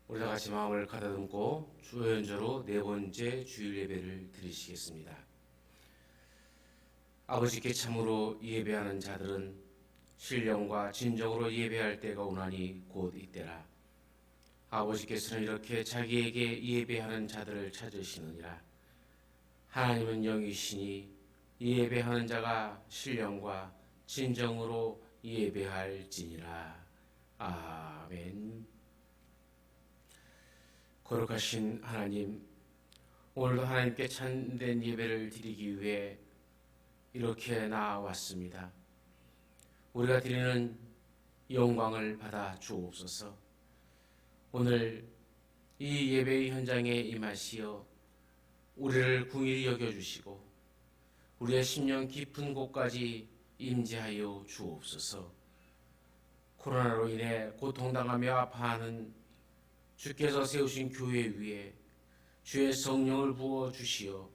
우리 다 같이 마음을 가다듬고 주여 연저로 네 번째 주일 예배를 드리시겠습니다. 아버지께 참으로 예배하는 자들은 신령과 진정으로 예배할 때가 오나니 곧 이때라. 아버지께서는 이렇게 자기에게 예배하는 자들을 찾으시느니라. 하나님은 영이시니 예배하는 자가 신령과 진정으로 예배할지니라. 아멘. 거룩하신 하나님, 오늘도 하나님께 참된 예배를 드리기 위해 이렇게 나왔습니다. 우리가 드리는 영광을 받아 주옵소서. 오늘 이 예배의 현장에 임하시어 우리를 긍휼히 여겨주시고 우리의 심령 깊은 곳까지 임재하여 주옵소서. 코로나로 인해 고통당하며 아파하는 주께서 세우신 교회 위에 주의 성령을 부어 주시어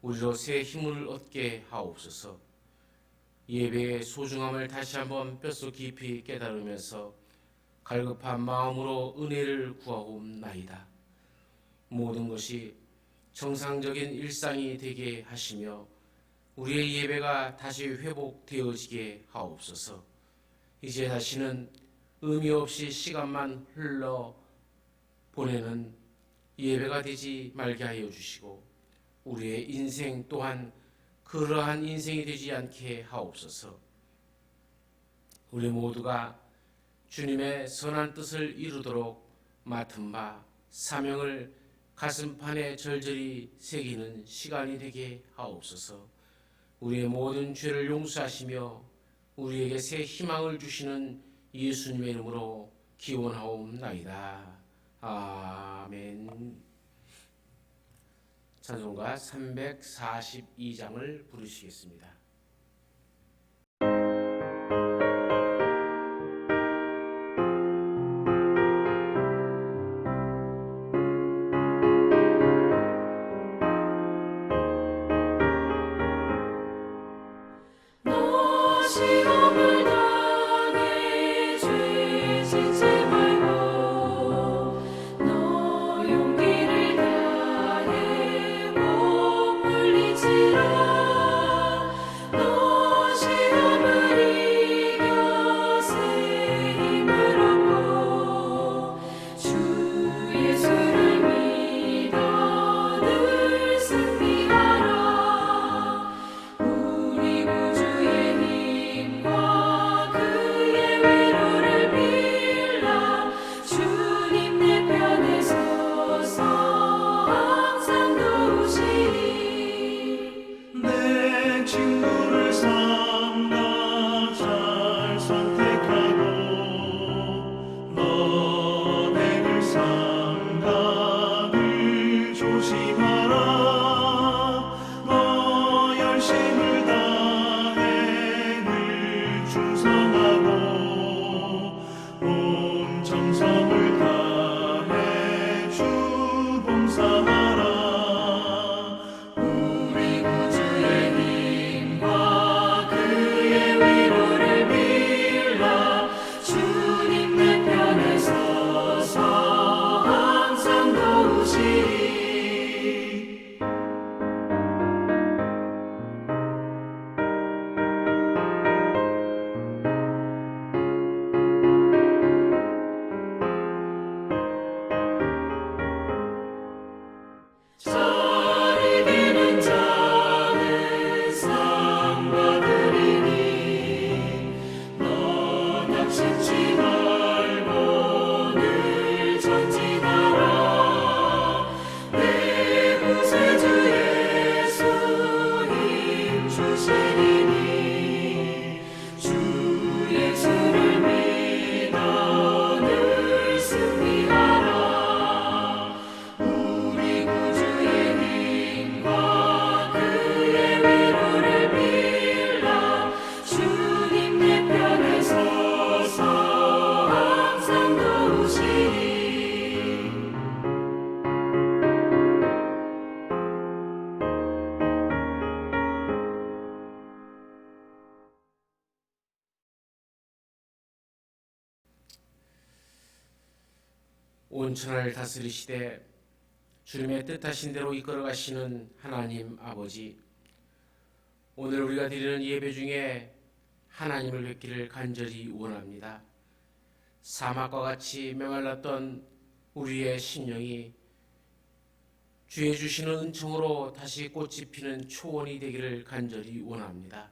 우리로 새 힘을 얻게 하옵소서. 예배의 소중함을 다시 한번 뼛속 깊이 깨달으면서 갈급한 마음으로 은혜를 구하옵나이다. 모든 것이 정상적인 일상이 되게 하시며 우리의 예배가 다시 회복되어지게 하옵소서. 이제 다시는 의미 없이 시간만 흘러 보내는 예배가 되지 말게 하여 주시고 우리의 인생 또한 그러한 인생이 되지 않게 하옵소서. 우리 모두가 주님의 선한 뜻을 이루도록 맡은 바 사명을 가슴판에 절절히 새기는 시간이 되게 하옵소서. 우리의 모든 죄를 용서하시며 우리에게 새 희망을 주시는 예수님의 이름으로 기원하옵나이다. 아멘. 찬송가 342장을 부르시겠습니다. 시험을 당해 죄 짓지 말고 너 용기를 다해 못 물리치라. 너 시험을 이겨 새 힘을 얻고 주 예수를 믿어 늘 승리하라. 우리 구주의 힘과 그의 위로를 빌라. 주님 내 편에 서서 항상 도우시리. 내 친구를 삼가 잘 선택하고 너네를 삼가 늘 조심하라. 너 열심을 다해 늘 충성하고 온 정성을 다해 주 봉사하라. 우리 구주의 힘과 그의 위로를 빌라. 주님 내 편에 서서 항상 도우시리. 잘 이기는 자는 상 받으리니 너 낙심치 말고 늘 전진하라. 내 구세주 예수 힘 주시리니 주 예수를 믿어 늘 승리하라. 우리 구주의 힘과 그의 위로를 빌라. 주님 내 편에 서서 항상 도우시리. 온천을 다스리시되 주님의 뜻하신 대로 이끌어 가시는 하나님 아버지, 오늘 우리가 드리는 예배 중에 하나님을 뵙기를 간절히 원합니다. 사막과 같이 메말랐던 우리의 심령이 주의 주시는 은총으로 다시 꽃이 피는 초원이 되기를 간절히 원합니다.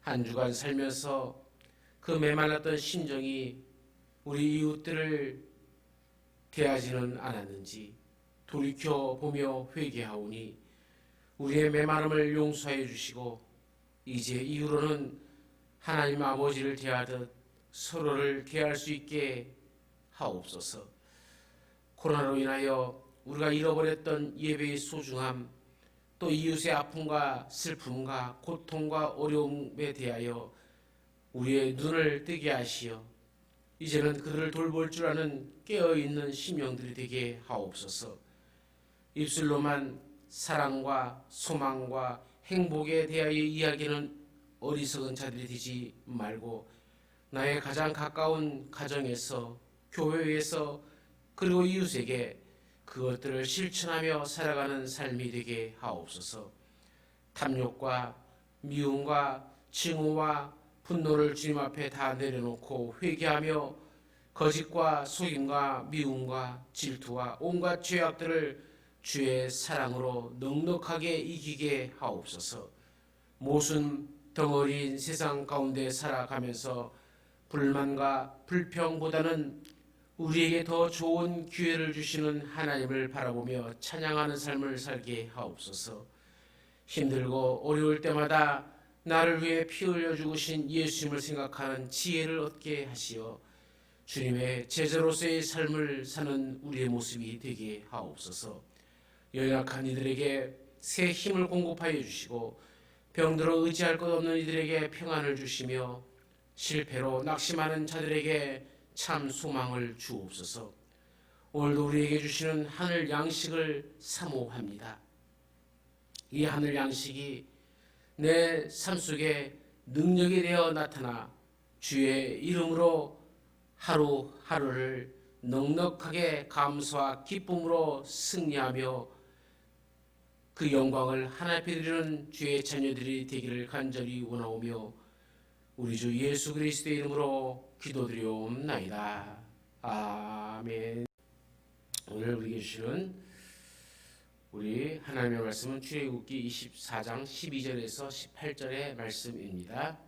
한 주간 살면서 그 메말랐던 심정이 우리 이웃들을 대하지는 않았는지 돌이켜 보며 회개하오니 우리의 메마름을 용서해 주시고 이제 이후로는 하나님 아버지를 대하듯 서로를 대할 수 있게 하옵소서. 코로나로 인하여 우리가 잃어버렸던 예배의 소중함, 또 이웃의 아픔과 슬픔과 고통과 어려움에 대하여 우리의 눈을 뜨게 하시어 이제는 그들을 돌볼 줄 아는 깨어있는 심령들이 되게 하옵소서. 입술로만 사랑과 소망과 행복에 대하여 이야기하는 어리석은 자들이 되지 말고 나의 가장 가까운 가정에서, 교회에서, 그리고 이웃에게 그것들을 실천하며 살아가는 삶이 되게 하옵소서. 탐욕과 미움과 증오와 분노를 주님 앞에 다 내려놓고 회개하며 거짓과 속임과 미움과 질투와 온갖 죄악들을 주의 사랑으로 넉넉하게 이기게 하옵소서. 모순 덩어리인 세상 가운데 살아가면서 불만과 불평보다는 우리에게 더 좋은 기회를 주시는 하나님을 바라보며 찬양하는 삶을 살게 하옵소서. 힘들고 어려울 때마다 나를 위해 피 흘려 죽으신 예수님을 생각하는 지혜를 얻게 하시어 주님의 제자로서의 삶을 사는 우리의 모습이 되게 하옵소서. 연약한 이들에게 새 힘을 공급하여 주시고 병들어 의지할 것 없는 이들에게 평안을 주시며 실패로 낙심하는 자들에게 참 소망을 주옵소서. 오늘도 우리에게 주시는 하늘 양식을 사모합니다. 이 하늘 양식이 내 삶 속에 능력이 되어 나타나 주의 이름으로 하루하루를 넉넉하게 감사와 기쁨으로 승리하며 그 영광을 하나님께 드리는 주의 자녀들이 되기를 간절히 원하오며 우리 주 예수 그리스도의 이름으로 기도드리옵나이다. 아멘. 오늘 우리에게 주시는 우리 하나님의 말씀은 출애굽기 24장 12절에서 18절의 말씀입니다.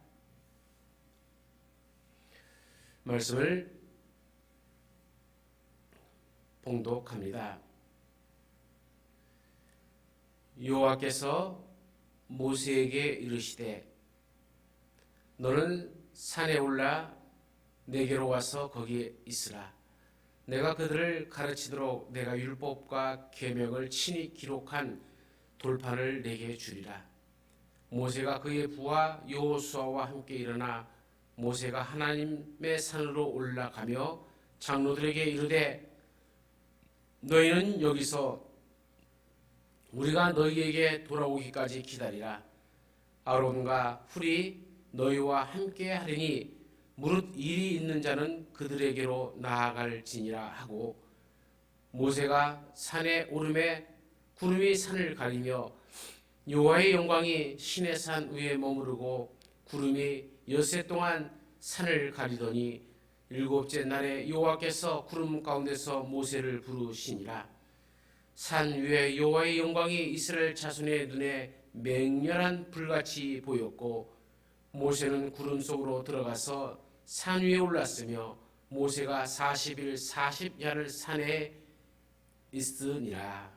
말씀을 봉독합니다. 여호와께서 모세에게 이르시되 너는 산에 올라 내게로 와서 거기에 있으라. 내가 그들을 가르치도록 내가 율법과 계명을 친히 기록한 돌판을 내게 주리라. 모세가 그의 부하 여호수아와 함께 일어나 모세가 하나님의 산으로 올라가며 장로들에게 이르되 너희는 여기서 우리가 너희에게 돌아오기까지 기다리라. 아론과 훌이 너희와 함께 하리니 무릇 일이 있는 자는 그들에게로 나아갈지니라 하고 모세가 산에 오르매 구름이 산을 가리며 여호와의 영광이 시내 산 위에 머무르고 구름이 엿새 동안 산을 가리더니 일곱째 날에 여호와께서 구름 가운데서 모세를 부르시니라. 산 위에 여호와의 영광이 이스라엘 자손의 눈에 맹렬한 불같이 보였고 모세는 구름 속으로 들어가서 산 위에 올랐으며 모세가 40일 40야를 산에 있으니라.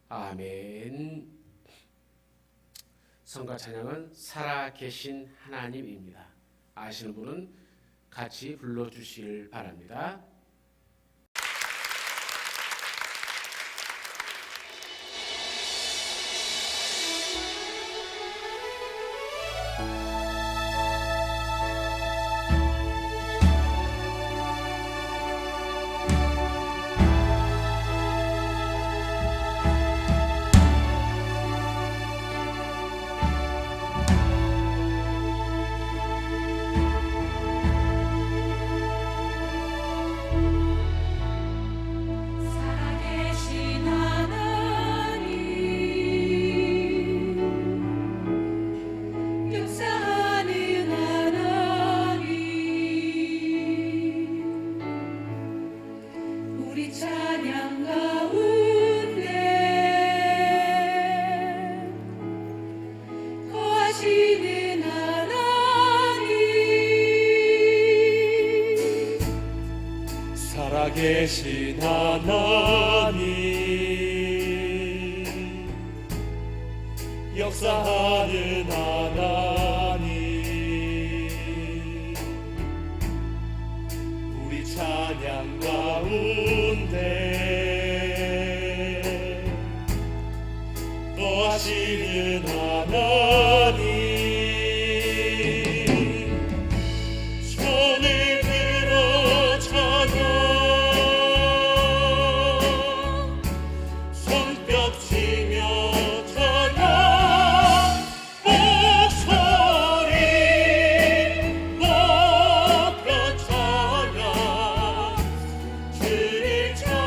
아멘. 성가 찬양은 살아계신 하나님입니다. 아시는 분은 같이 불러주시길 바랍니다. 우리 찬양 가운데 거하시는 하나님, 살아계신 하나님, 역사하는 하나님, 우리 찬양 가운데 거하시는 하나님, 손을 들어 찬양, 손뼉 치며 찬양, 목소리 높여 찬양, 주를 찬양하세.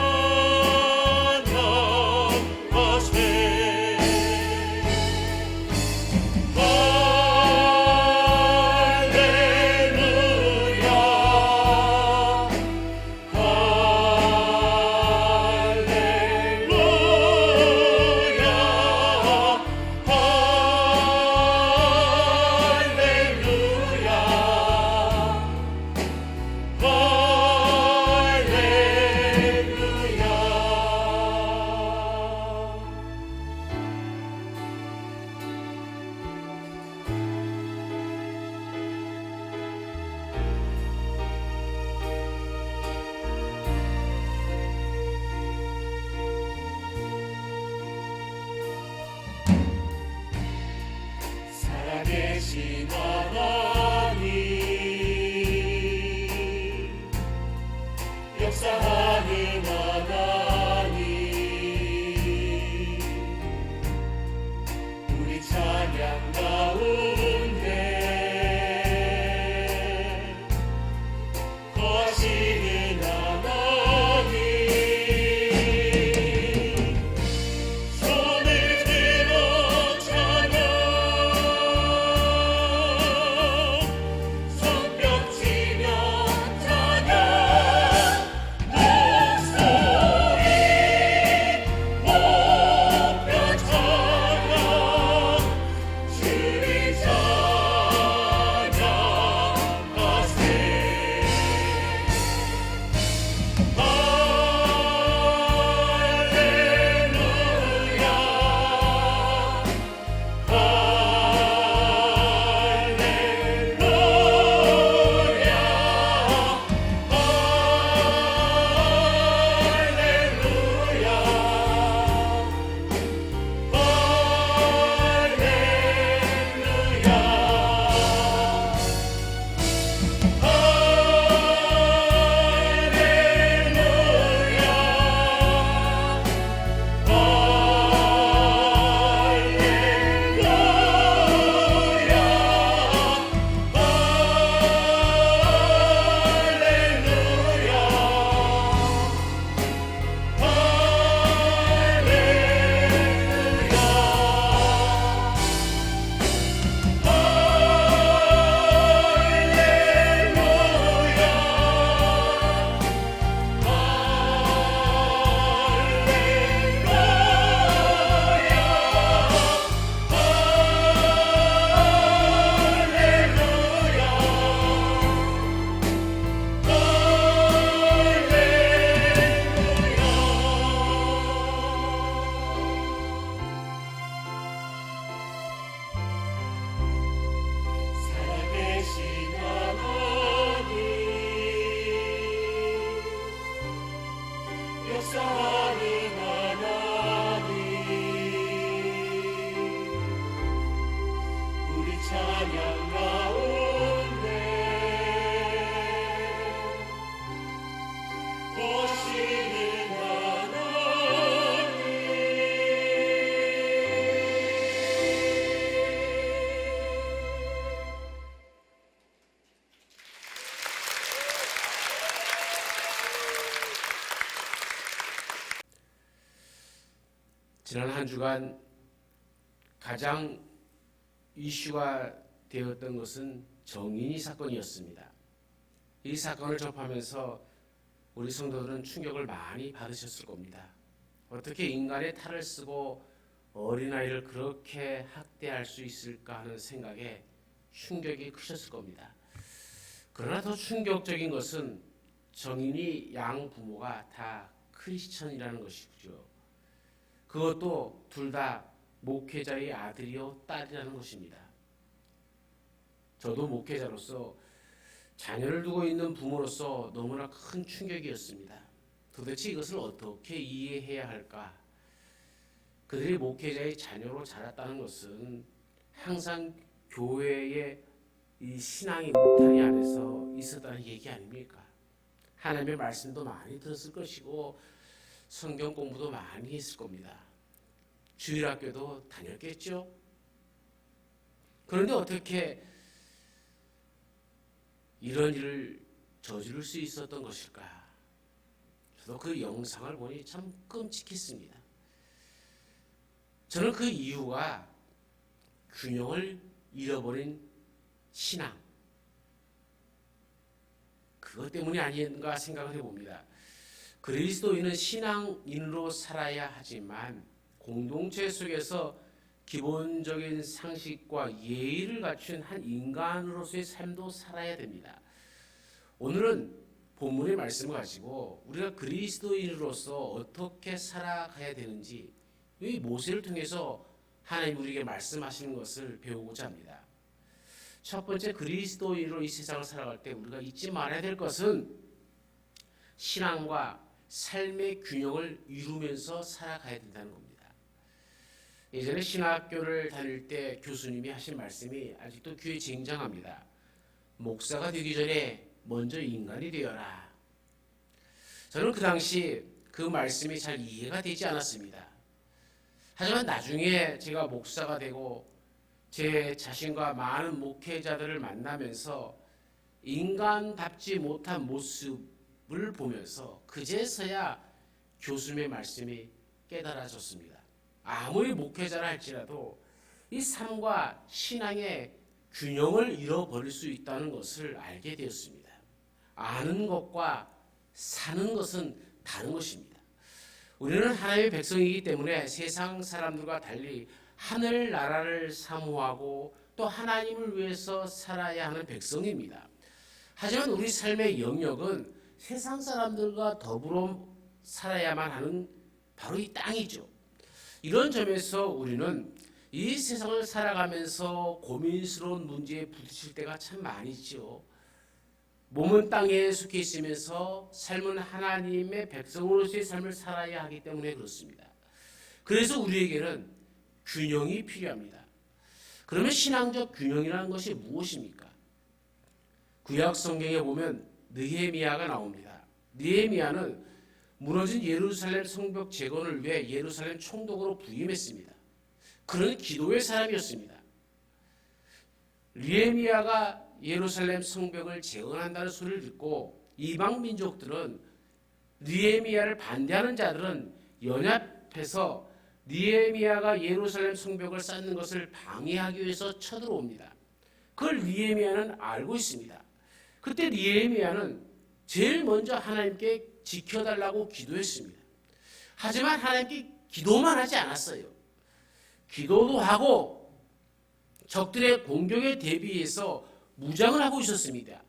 살아계신 하나님, 역사하는 하나님, 우리 찬양 가운데 거하시는 하나님, 손을 들어 찬양, 손뼉 치며 찬양, 목소리 높여 찬양, 주를 찬양하세. 살아계신 하나님, 역사하는 하나님, 우리 찬양 가운데 거하시는 하나님. 지난 한 주간 가장 이슈가 되었던 것은 정인이 사건이었습니다. 이 사건을 접하면서 우리 성도들은 충격을 많이 받으셨을 겁니다. 어떻게 인간의 탈을 쓰고 어린아이를 그렇게 학대할 수 있을까 하는 생각에 충격이 크셨을 겁니다. 그러나 더 충격적인 것은 정인이 양 부모가 다 크리스천이라는 것이죠. 그것도 둘 다 목회자의 아들이요 딸이라는 것입니다. 저도 목회자로서 자녀를 두고 있는 부모로서 너무나 큰 충격이었습니다. 도대체 이것을 어떻게 이해해야 할까? 그들이 목회자의 자녀로 자랐다는 것은 항상 교회의 이 신앙의 울타리 안에서 있었다는 얘기 아닙니까? 하나님의 말씀도 많이 들었을 것이고 성경 공부도 많이 했을 겁니다. 주일학교도 다녔겠죠? 그런데 어떻게 이런 일을 저지를 수 있었던 것일까? 저도 그 영상을 보니 참 끔찍했습니다. 저는 그 이유가 균형을 잃어버린 신앙, 그것 때문이 아닌가 생각을 해봅니다. 그리스도인은 신앙인으로 살아야 하지만 공동체 속에서 기본적인 상식과 예의를 갖춘 한 인간으로서의 삶도 살아야 됩니다. 오늘은 본문의 말씀을 가지고 우리가 그리스도인으로서 어떻게 살아가야 되는지 이 모세를 통해서 하나님 우리에게 말씀하시는 것을 배우고자 합니다. 첫 번째, 그리스도인으로 이 세상을 살아갈 때 우리가 잊지 말아야 될 것은 신앙과 삶의 균형을 이루면서 살아가야 된다는 겁니다. 예전에 신학교를 다닐 때 교수님이 하신 말씀이 아직도 귀에 쟁장합니다. 목사가 되기 전에 먼저 인간이 되어라. 저는 그 당시 그 말씀이 잘 이해가 되지 않았습니다. 하지만 나중에 제가 목사가 되고 제 자신과 많은 목회자들을 만나면서 인간답지 못한 모습을 보면서 그제서야 교수님의 말씀이 깨달아졌습니다. 아무리 목회자라 할지라도 이 삶과 신앙의 균형을 잃어버릴 수 있다는 것을 알게 되었습니다. 아는 것과 사는 것은 다른 것입니다. 우리는 하나님의 백성이기 때문에 세상 사람들과 달리 하늘나라를 사모하고 또 하나님을 위해서 살아야 하는 백성입니다. 하지만 우리 삶의 영역은 세상 사람들과 더불어 살아야만 하는 바로 이 땅이죠. 이런 점에서 우리는 이 세상을 살아가면서 고민스러운 문제에 부딪힐 때가 참 많이 있죠. 몸은 땅에 속해 있으면서 삶은 하나님의 백성으로서의 삶을 살아야 하기 때문에 그렇습니다. 그래서 우리에게는 균형이 필요합니다. 그러면 신앙적 균형이라는 것이 무엇입니까? 구약 성경에 보면 느헤미야가 나옵니다. 느헤미야는 무너진 예루살렘 성벽 재건을 위해 예루살렘 총독으로 부임했습니다. 그런 기도의 사람이었습니다. 느헤미야가 예루살렘 성벽을 재건한다는 소리를 듣고 이방 민족들은 느헤미야를 반대하는 자들은 연합해서 느헤미야가 예루살렘 성벽을 쌓는 것을 방해하기 위해서 쳐들어옵니다. 그걸 느헤미야는 알고 있습니다. 그때 느헤미야는 제일 먼저 하나님께 지켜달라고 기도했습니다. 하지만 하나님께 기도만 하지 않았어요. 기도도 하고 적들의 공격에 대비해서 무장을 하고 있었습니다.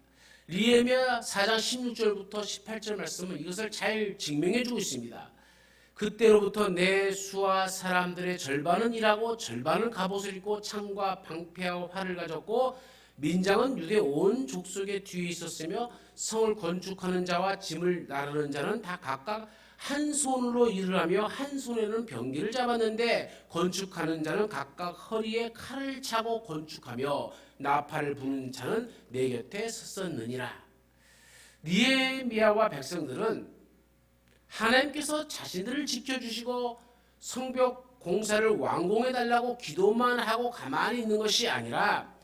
느헤미야 4장 16절부터 18절 말씀은 이것을 잘 증명해 주고 있습니다. 그때로부터 내 수하 사람들의 절반은 일하고 절반은 갑옷을 입고 창과 방패와 활을 가졌고 민장은 유대 온 족속의 뒤에 있었으며 성을 건축하는 자와 짐을 나르는 자는 다 각각 한 손으로 일을 하며 한 손에는 병기를 잡았는데 건축하는 자는 각각 허리에 칼을 차고 건축하며 나팔을 부는 자는 내 곁에 섰었느니라. 느헤미야와 백성들은 하나님께서 자신들을 지켜주시고 성벽 공사를 완공해달라고 기도만 하고 가만히 있는 것이 아니라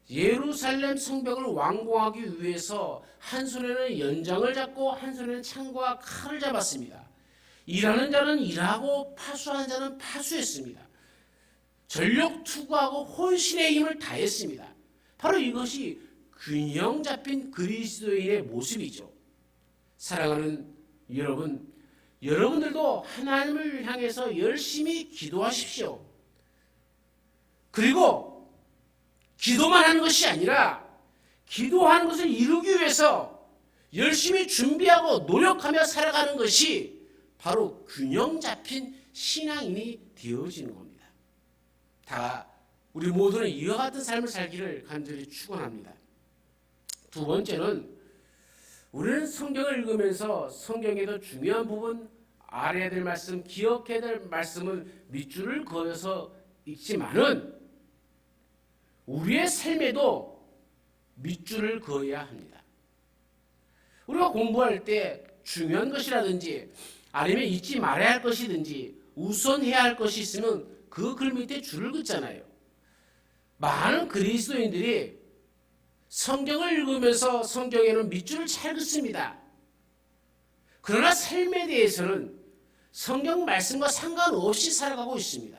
예루살렘 성벽을 완공하기 위해서 한 손에는 연장을 잡고 한 손에는 창과 칼을 잡았습니다. 일하는 자는 일하고 파수하는 자는 파수했습니다. 전력 투구하고 혼신의 힘을 다했습니다. 바로 이것이 균형 잡힌 그리스도인의 모습이죠. 사랑하는 여러분, 여러분들도 하나님을 향해서 열심히 기도하십시오. 그리고 기도만 하는 것이 아니라 기도하는 것을 이루기 위해서 열심히 준비하고 노력하며 살아가는 것이 바로 균형 잡힌 신앙인이 되어지는 겁니다. 다 우리 모두는 이와 같은 삶을 살기를 간절히 축원합니다. 두 번째는 우리는 성경을 읽으면서 성경에도 중요한 부분, 알아야 될 말씀, 기억해야 될 말씀은 밑줄을 그어서 읽지만은 우리의 삶에도 밑줄을 그어야 합니다. 우리가 공부할 때 중요한 것이라든지 아니면 잊지 말아야 할 것이든지 우선해야 할 것이 있으면 그 글 밑에 줄을 긋잖아요. 많은 그리스도인들이 성경을 읽으면서 성경에는 밑줄을 잘 긋습니다. 그러나 삶에 대해서는 성경 말씀과 상관없이 살아가고 있습니다.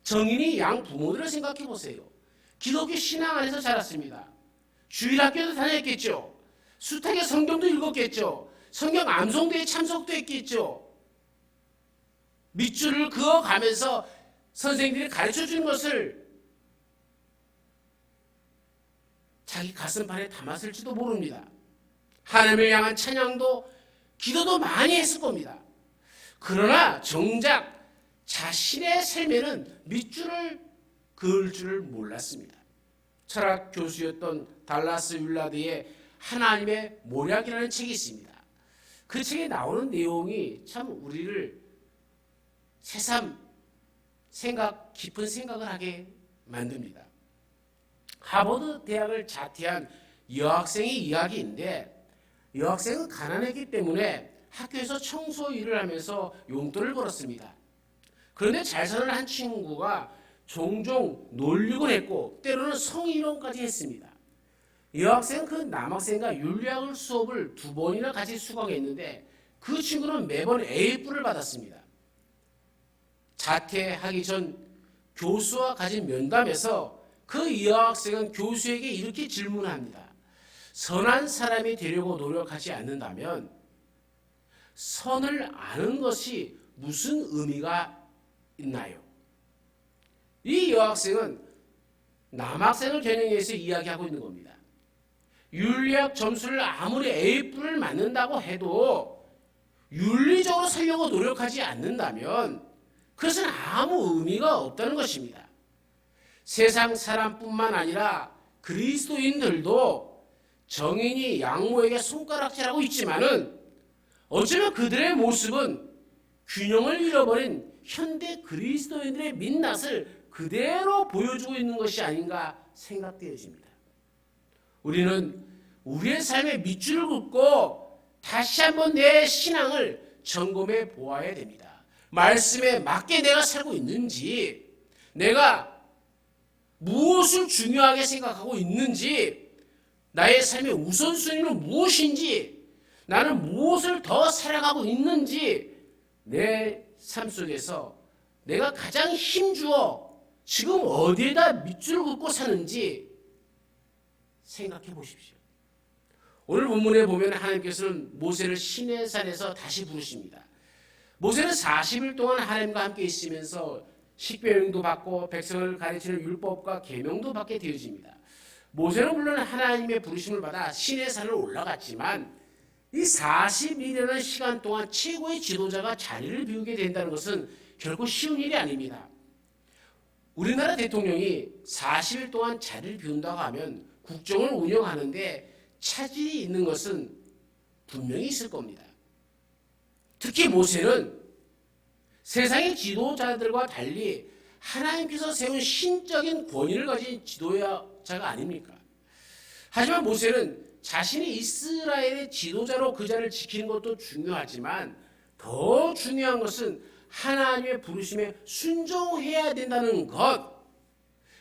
정인이 양 부모들을 생각해 보세요. 기독교 신앙 안에서 자랐습니다. 주일학교도 다녔겠죠. 숱하게 성경도 읽었겠죠. 성경 암송대에 참석도 했겠죠. 밑줄을 그어가면서 선생님들이 가르쳐준 것을 자기 가슴판에 담았을지도 모릅니다. 하나님을 향한 찬양도 기도도 많이 했을 겁니다. 그러나 정작 자신의 삶에는 밑줄을 그을 줄을 몰랐습니다. 철학 교수였던 달라스 윌라드의 하나님의 모략이라는 책이 있습니다. 그 책에 나오는 내용이 참 우리를 새삼 깊은 생각을 하게 만듭니다. 하버드 대학을 자퇴한 여학생의 이야기인데, 여학생은 가난했기 때문에 학교에서 청소 일을 하면서 용돈을 벌었습니다. 그런데 잘 사는 한 친구가 종종 놀리곤 했고 때로는 성희롱까지 했습니다. 여학생은 그 남학생과 윤리학 수업을 2번이나 같이 수강했는데 그 친구는 매번 A뿔을 받았습니다. 자퇴하기 전 교수와 가진 면담에서 그 여학생은 교수에게 이렇게 질문합니다. 선한 사람이 되려고 노력하지 않는다면 선을 아는 것이 무슨 의미가 있나요? 이 여학생은 남학생을 겨냥해서 이야기하고 있는 겁니다. 윤리학 점수를 아무리 A뿔을 맞는다고 해도 윤리적으로 살려고 노력하지 않는다면 그것은 아무 의미가 없다는 것입니다. 세상 사람뿐만 아니라 그리스도인들도 정인이 양모에게 손가락질하고 있지만은 어쩌면 그들의 모습은 균형을 잃어버린 현대 그리스도인들의 민낯을 그대로 보여주고 있는 것이 아닌가 생각되어집니다. 우리는 우리의 삶에 밑줄을 긋고 다시 한번 내 신앙을 점검해 보아야 됩니다. 말씀에 맞게 내가 살고 있는지, 내가 무엇을 중요하게 생각하고 있는지, 나의 삶의 우선순위는 무엇인지, 나는 무엇을 더 살아가고 있는지, 내 삶 속에서 내가 가장 힘주어 지금 어디에다 밑줄을 긋고 사는지 생각해 보십시오. 오늘 본문에 보면 하나님께서는 모세를 시내산에서 다시 부르십니다. 모세는 40일 동안 하나님과 함께 있으면서 식별명도 받고 백성을 가르치는 율법과 계명도 받게 되어집니다. 모세는 물론 하나님의 부르심을 받아 시내산을 올라갔지만 이 40일이라는 시간 동안 최고의 지도자가 자리를 비우게 된다는 것은 결코 쉬운 일이 아닙니다. 우리나라 대통령이 40일 동안 자리를 비운다고 하면 국정을 운영하는데 차질이 있는 것은 분명히 있을 겁니다. 특히 모세는 세상의 지도자들과 달리 하나님께서 세운 신적인 권위를 가진 지도자가 아닙니까? 하지만 모세는 자신이 이스라엘의 지도자로 그 자리를 지키는 것도 중요하지만 더 중요한 것은 하나님의 부르심에 순종해야 된다는 것,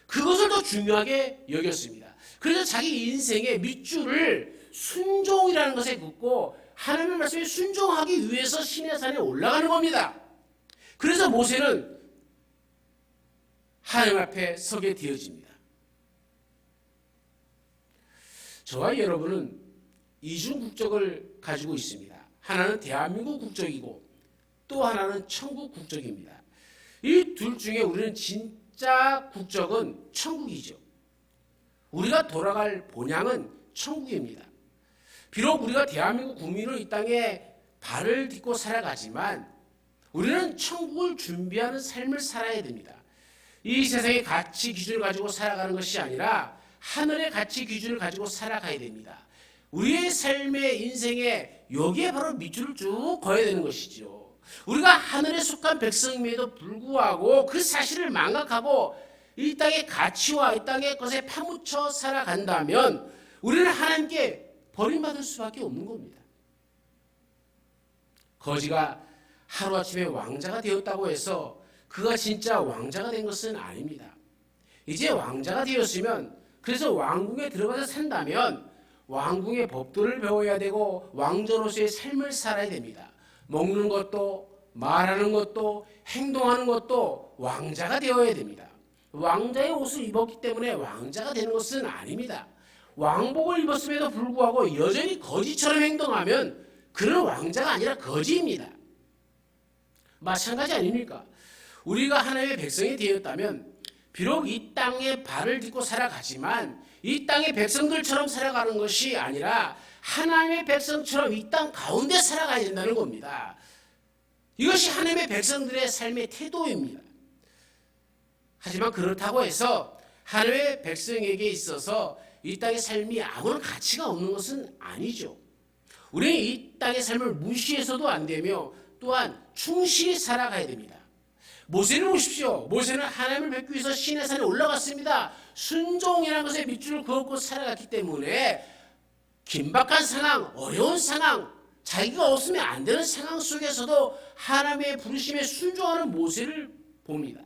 그것을 더 중요하게 여겼습니다. 그래서 자기 인생의 밑줄을 순종이라는 것에 긋고 하나님의 말씀에 순종하기 위해서 시내산에 올라가는 겁니다. 그래서 모세는 하나님 앞에 서게 되어집니다. 저와 여러분은 이중 국적을 가지고 있습니다. 하나는 대한민국 국적이고 또 하나는 천국 국적입니다. 이 둘 중에 우리는 진짜 국적은 천국이죠. 우리가 돌아갈 본향은 천국입니다. 비록 우리가 대한민국 국민으로 이 땅에 발을 딛고 살아가지만 우리는 천국을 준비하는 삶을 살아야 됩니다. 이 세상의 가치 기준을 가지고 살아가는 것이 아니라 하늘의 가치 기준을 가지고 살아가야 됩니다. 우리의 삶의 인생에 여기에 바로 밑줄을 쭉 그어야 되는 것이죠. 우리가 하늘에 속한 백성임에도 불구하고 그 사실을 망각하고 이 땅의 가치와 이 땅의 것에 파묻혀 살아간다면 우리는 하나님께 버림받을 수밖에 없는 겁니다. 거지가 하루아침에 왕자가 되었다고 해서 그가 진짜 왕자가 된 것은 아닙니다. 이제 왕자가 되었으면 그래서 왕궁에 들어가서 산다면 왕궁의 법도를 배워야 되고 왕자로서의 삶을 살아야 됩니다. 먹는 것도 말하는 것도 행동하는 것도 왕자가 되어야 됩니다. 왕자의 옷을 입었기 때문에 왕자가 되는 것은 아닙니다. 왕복을 입었음에도 불구하고 여전히 거지처럼 행동하면 그는 왕자가 아니라 거지입니다. 마찬가지 아닙니까? 우리가 하나님의 백성이 되었다면 비록 이 땅에 발을 딛고 살아가지만 이 땅의 백성들처럼 살아가는 것이 아니라 하나님의 백성처럼 이 땅 가운데 살아가야 된다는 겁니다. 이것이 하나님의 백성들의 삶의 태도입니다. 하지만 그렇다고 해서 하나님의 백성에게 있어서 이 땅의 삶이 아무런 가치가 없는 것은 아니죠. 우리는 이 땅의 삶을 무시해서도 안 되며 또한 충실히 살아가야 됩니다. 모세를 보십시오. 모세는 하나님을 뵙기 위해서 시내산에 올라갔습니다. 순종이라는 것에 밑줄을 그었고 살아갔기 때문에 긴박한 상황, 어려운 상황, 자기가 없으면 안 되는 상황 속에서도 하나님의 부르심에 순종하는 모세를 봅니다.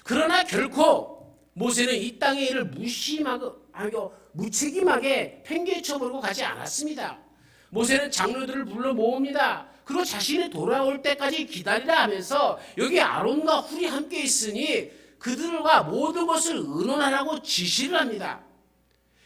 그러나 결코 모세는 이 땅의 일을 무책임하게 팽개쳐버리고 가지 않았습니다. 모세는 장로들을 불러 모읍니다. 그리고 자신이 돌아올 때까지 기다리라 하면서 여기 아론과 훌이 함께 있으니 그들과 모든 것을 의논하라고 지시를 합니다.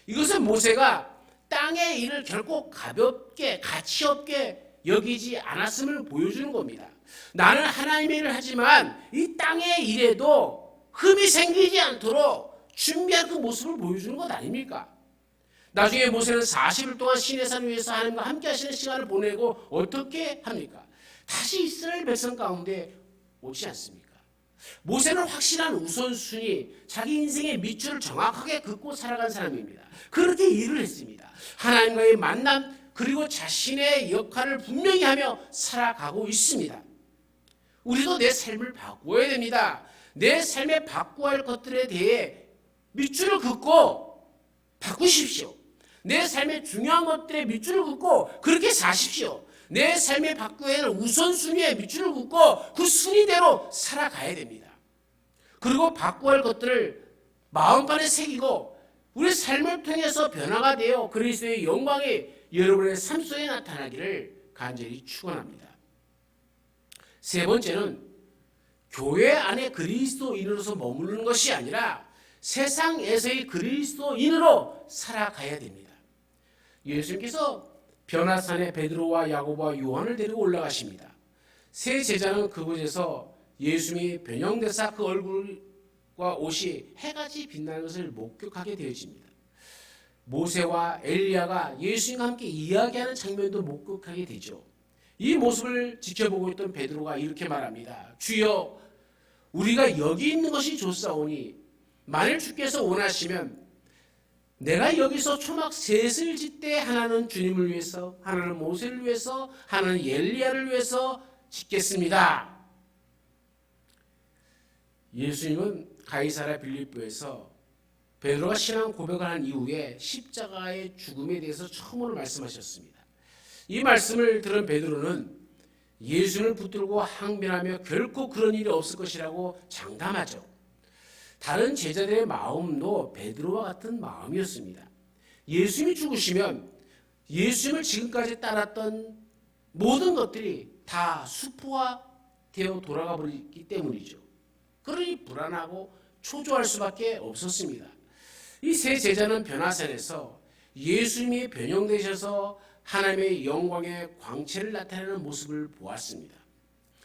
이것은 모세가 땅의 일을 결코 가볍게 가치 없게 여기지 않았음을 보여주는 겁니다. 나는 하나님의 일을 하지만 이 땅의 일에도 흠이 생기지 않도록 준비한 그 모습을 보여주는 것 아닙니까? 나중에 모세는 40일 동안 시내산 위에서 하나님과 함께 하시는 시간을 보내고 어떻게 합니까? 다시 이스라엘 백성 가운데 오지 않습니까? 모세는 확실한 우선순위, 자기 인생의 밑줄을 정확하게 긋고 살아간 사람입니다. 그렇게 일을 했습니다. 하나님과의 만남 그리고 자신의 역할을 분명히 하며 살아가고 있습니다. 우리도 내 삶을 바꾸어야 됩니다. 내 삶에 바꿔야 할 것들에 대해 밑줄을 긋고 바꾸십시오. 내 삶의 중요한 것들에 밑줄을 긋고 그렇게 사십시오. 내 삶에 바꿔야 할 우선순위에 밑줄을 긋고 그 순위대로 살아가야 됩니다. 그리고 바꿔야 할 것들을 마음판에 새기고 우리 삶을 통해서 변화가 되어 그리스도의 영광이 여러분의 삶 속에 나타나기를 간절히 축원합니다. 세 번째는 교회 안에 그리스도인으로서 머무르는 것이 아니라 세상에서의 그리스도인으로 살아가야 됩니다. 예수님께서 변화산에 베드로와 야고보와 요한을 데리고 올라가십니다. 세 제자는 그곳에서 예수님이 변형되사 그 얼굴과 옷이 해같이 빛나는 것을 목격하게 되어집니다. 모세와 엘리야가 예수님과 함께 이야기하는 장면도 목격하게 되죠. 이 모습을 지켜보고 있던 베드로가 이렇게 말합니다. 주여, 우리가 여기 있는 것이 좋사오니 만일 주께서 원하시면 내가 여기서 초막 셋을 짓되 하나는 주님을 위해서, 하나는 모세를 위해서, 하나는 엘리야를 위해서 짓겠습니다. 예수님은 가이사랴 빌립보에서 베드로가 신앙 고백을 한 이후에 십자가의 죽음에 대해서 처음으로 말씀하셨습니다. 이 말씀을 들은 베드로는 예수님을 붙들고 항변하며 결코 그런 일이 없을 것이라고 장담하죠. 다른 제자들의 마음도 베드로와 같은 마음이었습니다. 예수님이 죽으시면 예수님을 지금까지 따랐던 모든 것들이 다 수포화되어 돌아가 버리기 때문이죠. 그러니 불안하고 초조할 수밖에 없었습니다. 이 세 제자는 변화산에서 예수님이 변형되셔서 하나님의 영광의 광채를 나타내는 모습을 보았습니다.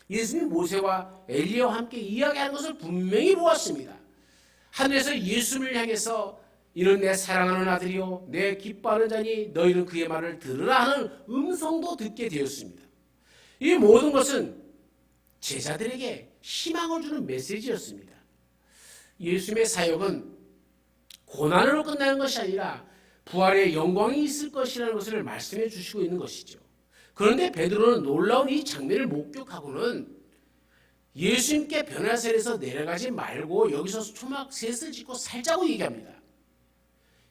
예수님이 모세와 엘리야와 함께 이야기하는 것을 분명히 보았습니다. 하늘에서 예수님을 향해서 이는 내 사랑하는 아들이요 내 기뻐하는 자니 너희는 그의 말을 들으라 하는 음성도 듣게 되었습니다. 이 모든 것은 제자들에게 희망을 주는 메시지였습니다. 예수님의 사역은 고난으로 끝나는 것이 아니라 부활의 영광이 있을 것이라는 것을 말씀해 주시고 있는 것이죠. 그런데 베드로는 놀라운 이 장면을 목격하고는 예수님께 변화산에서 내려가지 말고 여기서 초막 셋을 짓고 살자고 얘기합니다.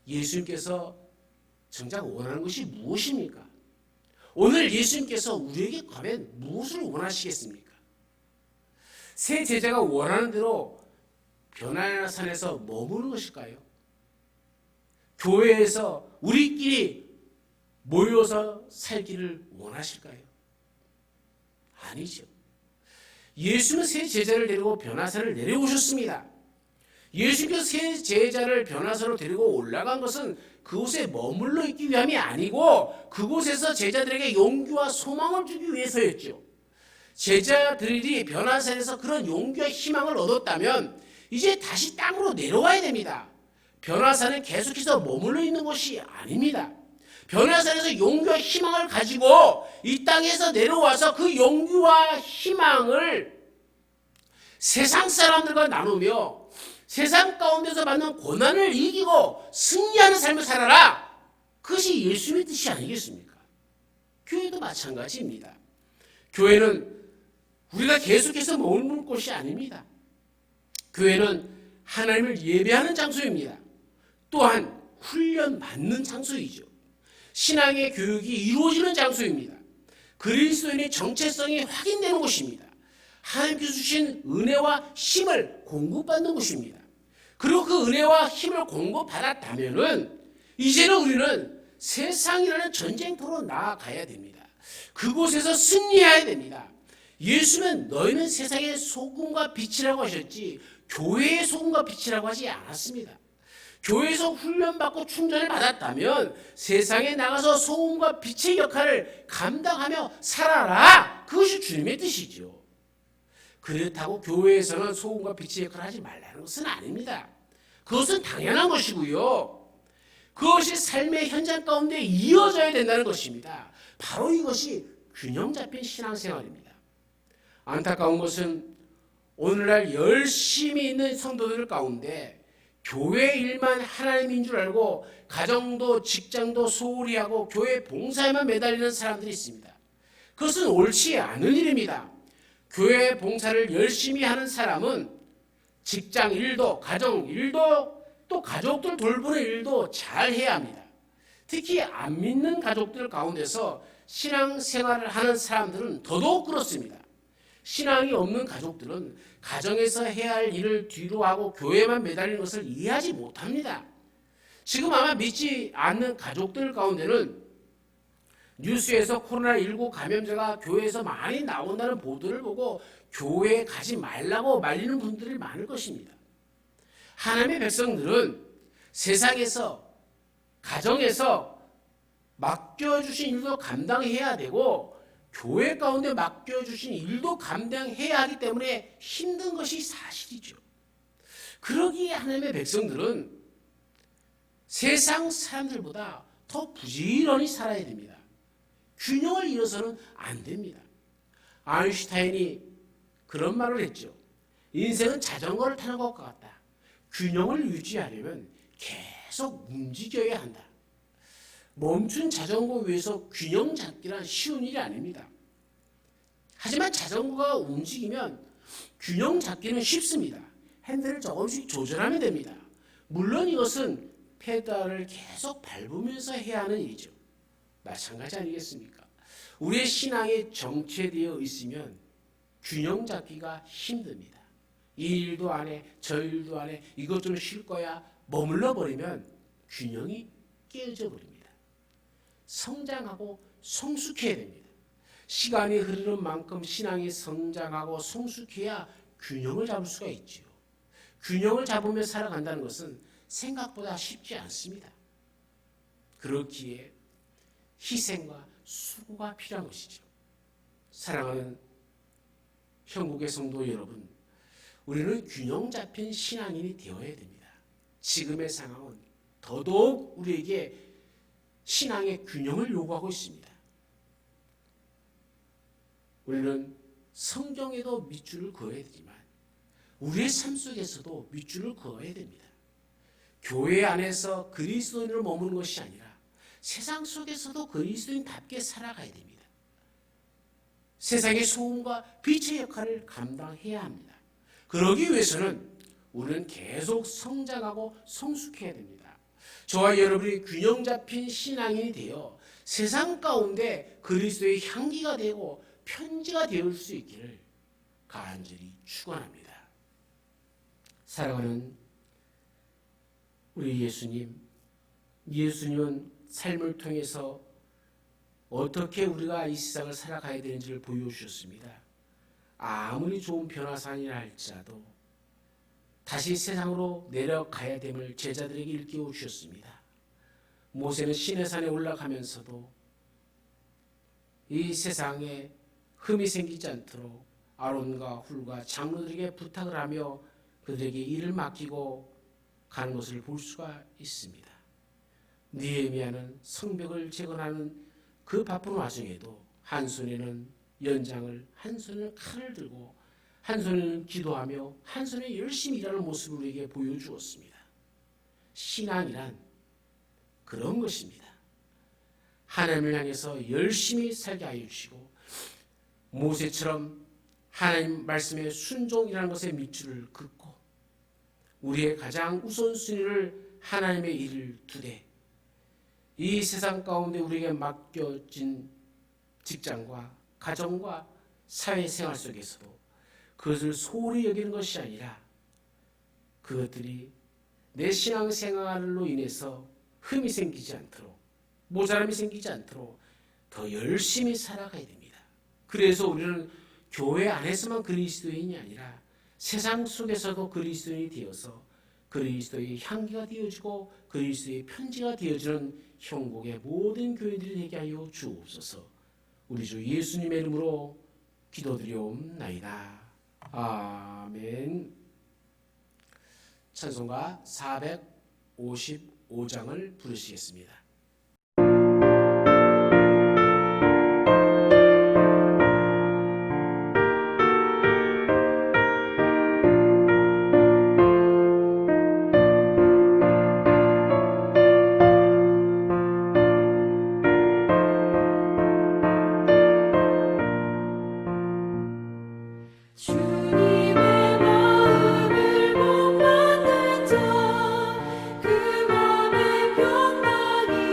예수님께서 정작 원하는 것이 무엇입니까? 오늘 예수님께서 우리에게 과연 무엇을 원하시겠습니까? 세 제자가 원하는 대로 변화산에서 머무는 것일까요? 교회에서 우리끼리 모여서 살기를 원하실까요? 아니죠. 예수는 세 제자를 데리고 변화산을 내려오셨습니다. 예수께서 세 제자를 변화산으로 데리고 올라간 것은 그곳에 머물러 있기 위함이 아니고 그곳에서 제자들에게 용기와 소망을 주기 위해서였죠. 제자들이 변화산에서 그런 용기와 희망을 얻었다면 이제 다시 땅으로 내려와야 됩니다. 변화산은 계속해서 머물러 있는 것이 아닙니다. 변화산에서 용기와 희망을 가지고 이 땅에서 내려와서 그 용기와 희망을 세상 사람들과 나누며 세상 가운데서 받는 고난을 이기고 승리하는 삶을 살아라. 그것이 예수님의 뜻이 아니겠습니까? 교회도 마찬가지입니다. 교회는 우리가 계속해서 머무는 곳이 아닙니다. 교회는 하나님을 예배하는 장소입니다. 또한 훈련받는 장소이죠. 신앙의 교육이 이루어지는 장소입니다. 그리스도인의 정체성이 확인되는 곳입니다. 하나님께서 주신 은혜와 힘을 공급받는 곳입니다. 그리고 그 은혜와 힘을 공급받았다면은 이제는 우리는 세상이라는 전쟁터로 나아가야 됩니다. 그곳에서 승리해야 됩니다. 예수는 너희는 세상의 소금과 빛이라고 하셨지 교회의 소금과 빛이라고 하지 않았습니다. 교회에서 훈련받고 충전을 받았다면 세상에 나가서 소금과 빛의 역할을 감당하며 살아라. 그것이 주님의 뜻이죠. 그렇다고 교회에서는 소금과 빛의 역할을 하지 말라는 것은 아닙니다. 그것은 당연한 것이고요. 그것이 삶의 현장 가운데 이어져야 된다는 것입니다. 바로 이것이 균형 잡힌 신앙생활입니다. 안타까운 것은 오늘날 열심히 있는 성도들 가운데 교회 일만 하나님인 줄 알고 가정도 직장도 소홀히 하고 교회 봉사에만 매달리는 사람들이 있습니다. 그것은 옳지 않은 일입니다. 교회 봉사를 열심히 하는 사람은 직장 일도 가정 일도 또 가족들 돌보는 일도 잘 해야 합니다. 특히 안 믿는 가족들 가운데서 신앙생활을 하는 사람들은 더더욱 그렇습니다. 신앙이 없는 가족들은 가정에서 해야 할 일을 뒤로 하고 교회만 매달리는 것을 이해하지 못합니다. 지금 아마 믿지 않는 가족들 가운데는 뉴스에서 코로나19 감염자가 교회에서 많이 나온다는 보도를 보고 교회에 가지 말라고 말리는 분들이 많을 것입니다. 하나님의 백성들은 세상에서 가정에서 맡겨주신 일도 감당해야 되고 교회 가운데 맡겨주신 일도 감당해야 하기 때문에 힘든 것이 사실이죠. 그러기에 하나님의 백성들은 세상 사람들보다 더 부지런히 살아야 됩니다. 균형을 잃어서는 안 됩니다. 아인슈타인이 그런 말을 했죠. 인생은 자전거를 타는 것과 같다. 균형을 유지하려면 계속 움직여야 한다. 멈춘 자전거 위에서 균형 잡기란 쉬운 일이 아닙니다. 하지만 자전거가 움직이면 균형 잡기는 쉽습니다. 핸들을 조금씩 조절하면 됩니다. 물론 이것은 페달을 계속 밟으면서 해야 하는 일이죠. 마찬가지 아니겠습니까? 우리의 신앙에 정체되어 있으면 균형 잡기가 힘듭니다. 이 일도 안 해, 저 일도 안 해, 이것 좀 쉴 거야 머물러 버리면 균형이 깨어져 버립니다. 성장하고 성숙해야 됩니다. 시간이 흐르는 만큼 신앙이 성장하고 성숙해야 균형을 잡을 수가 있죠. 균형을 잡으며 살아간다는 것은 생각보다 쉽지 않습니다. 그렇기에 희생과 수고가 필요한 것이죠. 사랑하는 형국의 성도 여러분, 우리는 균형 잡힌 신앙인이 되어야 됩니다. 지금의 상황은 더더욱 우리에게 신앙의 균형을 요구하고 있습니다. 우리는 성경에도 밑줄을 그어야 되지만 우리의 삶 속에서도 밑줄을 그어야 됩니다. 교회 안에서 그리스도인으로 머무는 것이 아니라 세상 속에서도 그리스도인답게 살아가야 됩니다. 세상의 소음과 빛의 역할을 감당해야 합니다. 그러기 위해서는 우리는 계속 성장하고 성숙해야 됩니다. 저와 여러분이 균형 잡힌 신앙인이 되어 세상 가운데 그리스도의 향기가 되고 편지가 되을 수 있기를 간절히 축원합니다. 사랑하는 우리 예수님은 삶을 통해서 어떻게 우리가 이 세상을 살아가야 되는지를 보여주셨습니다. 아무리 좋은 변화산이라 할지라도 다시 세상으로 내려가야 됨을 제자들에게 일깨워 주셨습니다. 모세는 시내산에 올라가면서도 이 세상에 흠이 생기지 않도록 아론과 훌과 장로들에게 부탁을 하며 그들에게 일을 맡기고 가는 것을 볼 수가 있습니다. 느헤미야는 성벽을 재건하는 그 바쁜 와중에도 한 손에는 연장을, 한 손에는 칼을 들고 한 손에는 기도하며 한 손에 열심히 일하는 모습을 우리에게 보여주었습니다. 신앙이란 그런 것입니다. 하나님을 향해서 열심히 살게 하여 주시고 모세처럼 하나님 말씀에 순종이라는 것에 밑줄을 긋고 우리의 가장 우선순위를 하나님의 일을 두되 이 세상 가운데 우리에게 맡겨진 직장과 가정과 사회생활 속에서도 그것을 소홀히 여기는 것이 아니라 그것들이 내 신앙생활로 인해서 흠이 생기지 않도록 모자람이 생기지 않도록 더 열심히 살아가야 됩니다. 그래서 우리는 교회 안에서만 그리스도인이 아니라 세상 속에서도 그리스도인이 되어서 그리스도의 향기가 되어지고 그리스도의 편지가 되어지는 형국의 모든 교회들이 되게 하여 주옵소서. 우리 주 예수님의 이름으로 기도드리옵나이다. 아멘. 찬송가 455장을 부르시겠습니다. 주님의 마음을 못 받는 자 그 맘에 평강이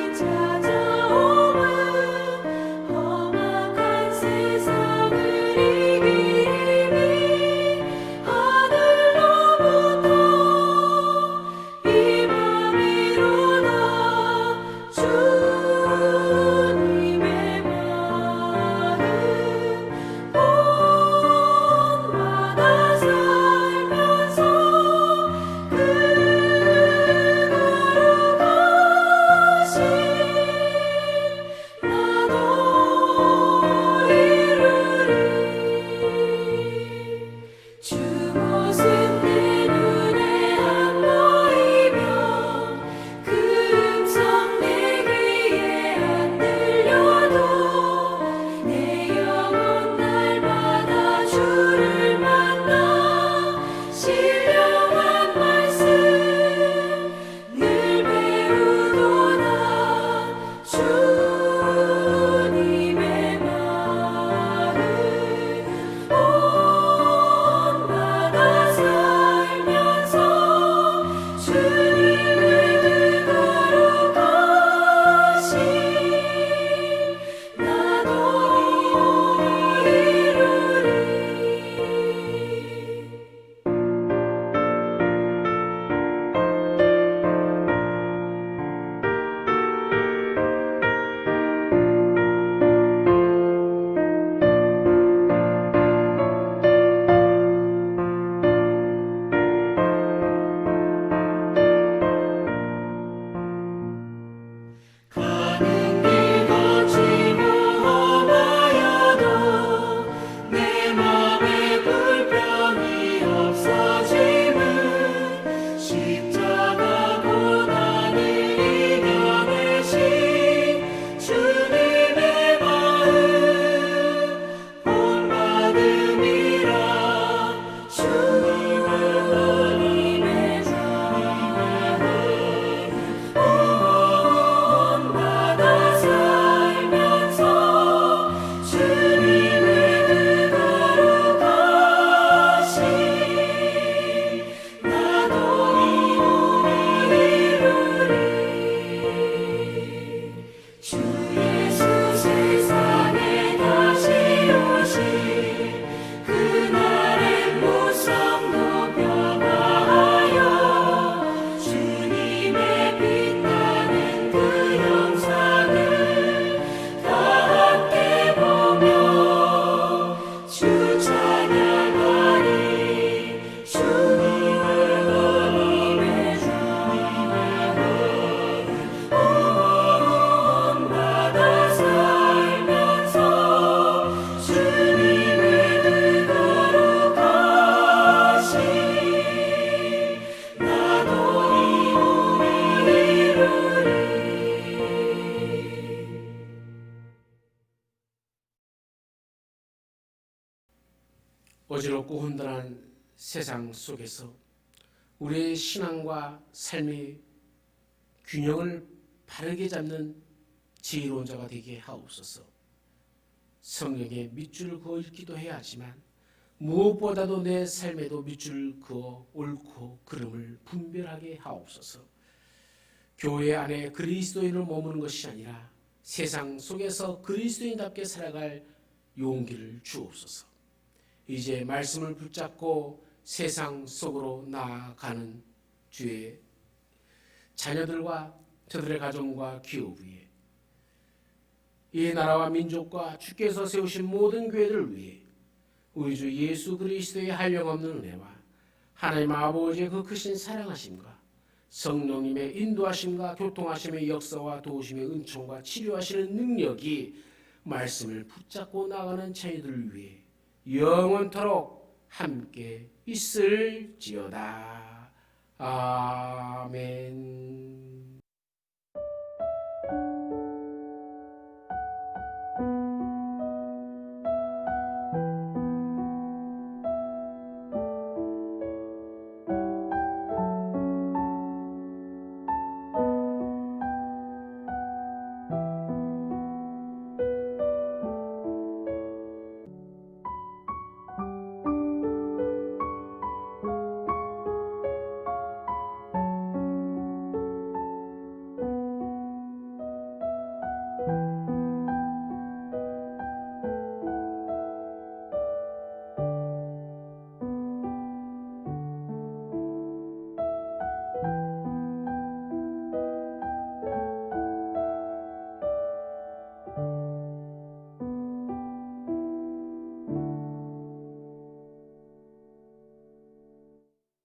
어지럽고 혼돈한 세상 속에서 우리의 신앙과 삶의 균형을 바르게 잡는 지혜로운 자가 되게 하옵소서. 성령의 밑줄을 그어 읽기도 해야 하지만 무엇보다도 내 삶에도 밑줄을 그어 옳고 그름을 분별하게 하옵소서. 교회 안에 그리스도인을 머무는 것이 아니라 세상 속에서 그리스도인답게 살아갈 용기를 주옵소서. 이제 말씀을 붙잡고 세상 속으로 나아가는 주의 자녀들과 저들의 가정과 기업 위에 이 나라와 민족과 주께서 세우신 모든 교회를 위해 우리 주 예수 그리스도의 한량없는 은혜와 하나님 아버지의 그 크신 사랑하심과 성령님의 인도하심과 교통하심의 역사와 도우심의 은총과 치료하시는 능력이 말씀을 붙잡고 나가는 자녀들을 위해 영원토록 함께 있을지어다. 아멘.